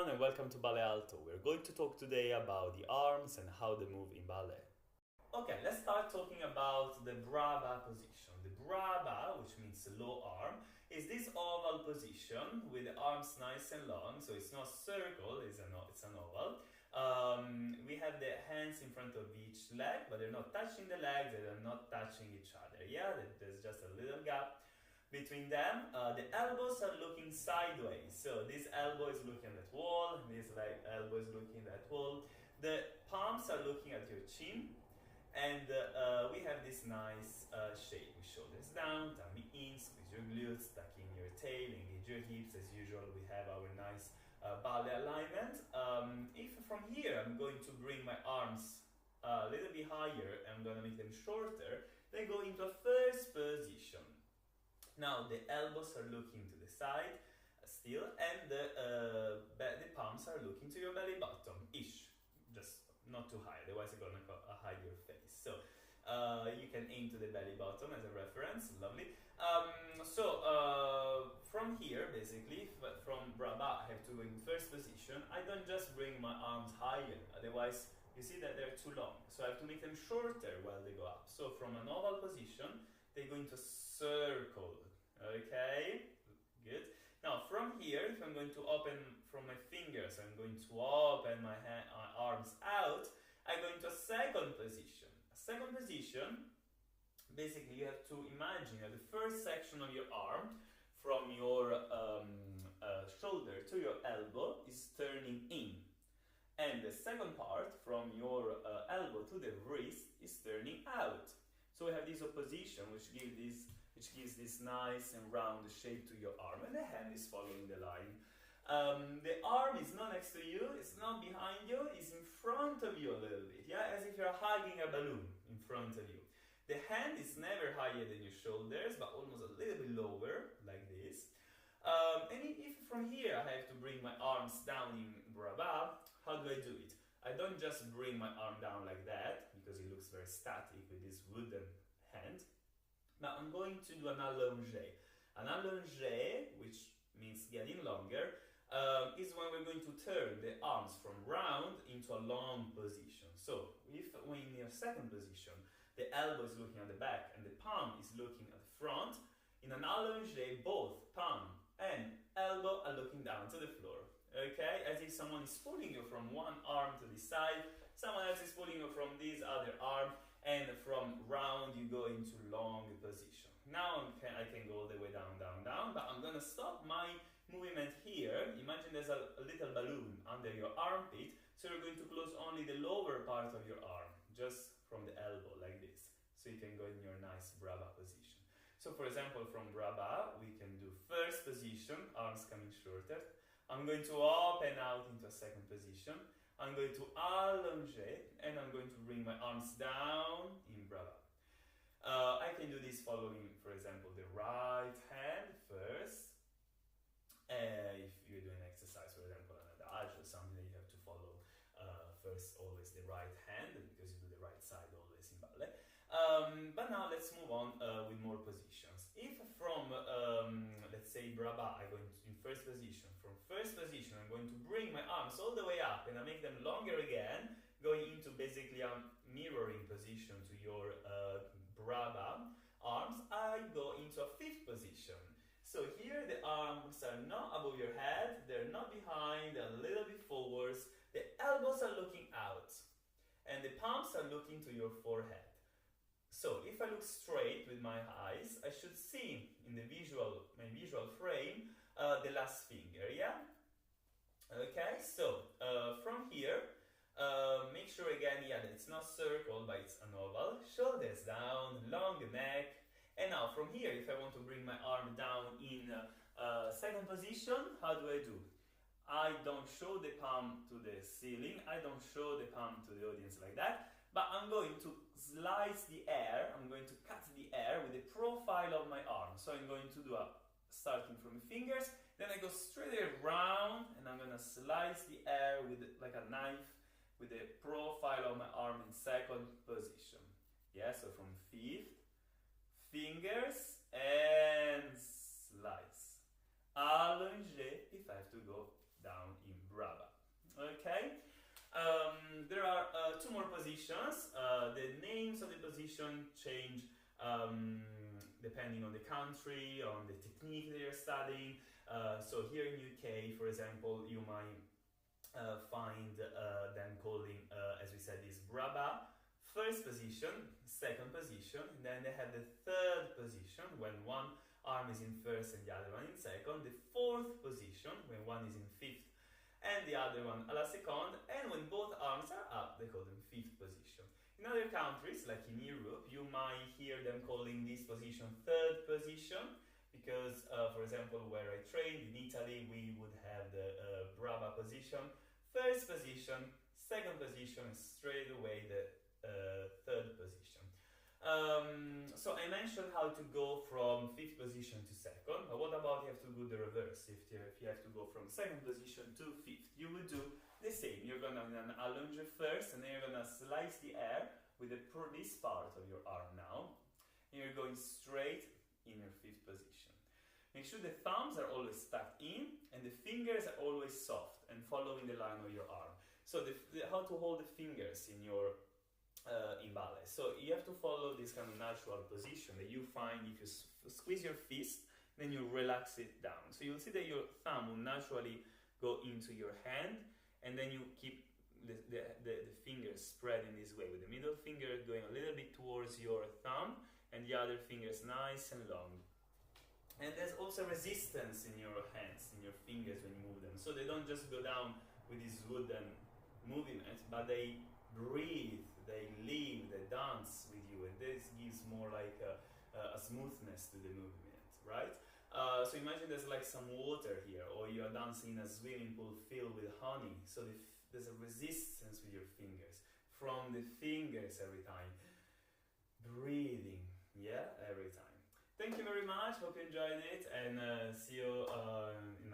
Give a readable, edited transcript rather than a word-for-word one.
everyone and welcome to Ballet Alto. We're going to talk today about the arms and how they move in ballet. Okay, let's start talking about the brava position. The brava, which means low arm, is this oval position with the arms nice and long, so it's not circle, it's an oval. We have the hands in front of each leg, but they're not touching the legs, they're not touching each other. Yeah, there's just a little gap between them. The elbows are looking sideways, so this elbow is looking at that wall, this elbow is looking at that wall. The palms are looking at your chin, and we have this nice shape with shoulders down, tummy in, squeeze your glutes, tuck in your tail, engage your hips. As usual, we have our nice ballet alignment. If from here I'm going to bring my arms a little bit higher, I'm going to make them shorter, they go into a first position. Now the elbows are looking to the side still, and the palms are looking to your belly button-ish, just not too high, otherwise you're gonna hide your face. So you can aim to the belly button as a reference, lovely. From here, basically, from brava, I have to go in first position. I don't just bring my arms higher, otherwise you see that they're too long. So I have to make them shorter while they go up. So from an oval position, they go into a circle. Okay, good. Now from here, if I'm going to open from my fingers, I'm going to open my arms out, I go into a second position. A second position, basically you have to imagine that the first section of your arm, from your shoulder to your elbow, is turning in. And the second part, from your elbow to the wrist, is turning out. So we have this opposition, which gives this nice and round shape to your arm, and the hand is following the line. The arm is not next to you, it's not behind you, it's in front of you a little bit, yeah, as if you're hugging a balloon in front of you. The hand is never higher than your shoulders, but almost a little bit lower, like this. And if from here I have to bring my arms down in brava, how do I do it? I don't just bring my arm down like that, because it looks very static with this wooden hand. Now I'm going to do an allongé. An allongé, which means getting longer, is when we're going to turn the arms from round into a long position. So if when in your second position, the elbow is looking at the back and the palm is looking at the front, in an allongé, both palm and elbow are looking down to the floor. Okay, as if someone is pulling you from one arm to the side, someone else is pulling you from this other arm, and from round you go into long position. Now I can go all the way down, down, down, but I'm gonna stop my movement here. Imagine there's a little balloon under your armpit, so you're going to close only the lower part of your arm, just from the elbow, like this. So you can go in your nice brava position. So for example, from brava, we can do first position, arms coming shorter. I'm going to open out into a second position. I'm going to allonger, and I'm going to bring my arms down in brava. I can do this following, for example, the right hand first. If you're doing exercise, for example, an adagio, something that you have to follow first, always the right hand, because you do the right side always in ballet. But now let's move on with more positions. If from, let's say, brava, I go in first position. From first position, I'm going to bring my arms all the way up, and I make them longer again, going into basically a mirroring position to your brava arms. I go into a fifth position. So here the arms are not above your head, they're not behind, they're a little bit forwards, the elbows are looking out, and the palms are looking to your forehead. So if I look straight with my eyes, I should see in my visual frame, the last finger, yeah? Okay, so from here, make sure again, yeah, that it's not circle, but it's an oval. Shoulders down, long neck. And now from here, if I want to bring my arm down in second position, how do? I don't show the palm to the ceiling, I don't show the palm to the audience like that, but I'm going to slice the air, I'm going to cut the air with the profile of my arm. So I'm going to do starting from the fingers, then I go straight around, and I'm gonna slice the air with like a knife with the profile of my arm in second position. Yeah, so from fifth, fingers, and slice. Allonger if I have to go down in brava. positions. The names of the position change depending on the country, on the technique that you're studying. So here in UK, for example, you might find them calling, as we said, this braba, first position, second position, and then they have the third position when one arm is in first and the other one in second, the fourth position when one is in fifth and the other one alla seconde, and when both arms are up, they call them fifth position. In other countries, like in Europe, you might hear them calling this position third position, because, for example, where I trained in Italy, we would have the brava position, first position, second position, and straight away the third position. So I mentioned how to go from fifth position to second, but what about you have to do the reverse? If you have to go from second position to fifth, you would do the same. You're gonna allunge first, and then you're gonna slice the air with this part of your arm now, and you're going straight in your fifth position. Make sure the thumbs are always stuck in and the fingers are always soft and following the line of your arm. So how to hold the fingers in your in ballet. So you have to follow this kind of natural position that you find if you squeeze your fist, then you relax it down. So you'll see that your thumb will naturally go into your hand, and then you keep the fingers spread in this way, with the middle finger going a little bit towards your thumb and the other fingers nice and long. And there's also resistance in your hands, in your fingers when you move them. So they don't just go down with this wooden movement, but they breathe, they live, they dance with you, and this gives more like a smoothness to the movement, right? So imagine there's like some water here, or you're dancing in a swimming pool filled with honey. So there's a resistance with your fingers, from the fingers every time. Breathing, yeah, every time. Thank you very much, hope you enjoyed it, and see you in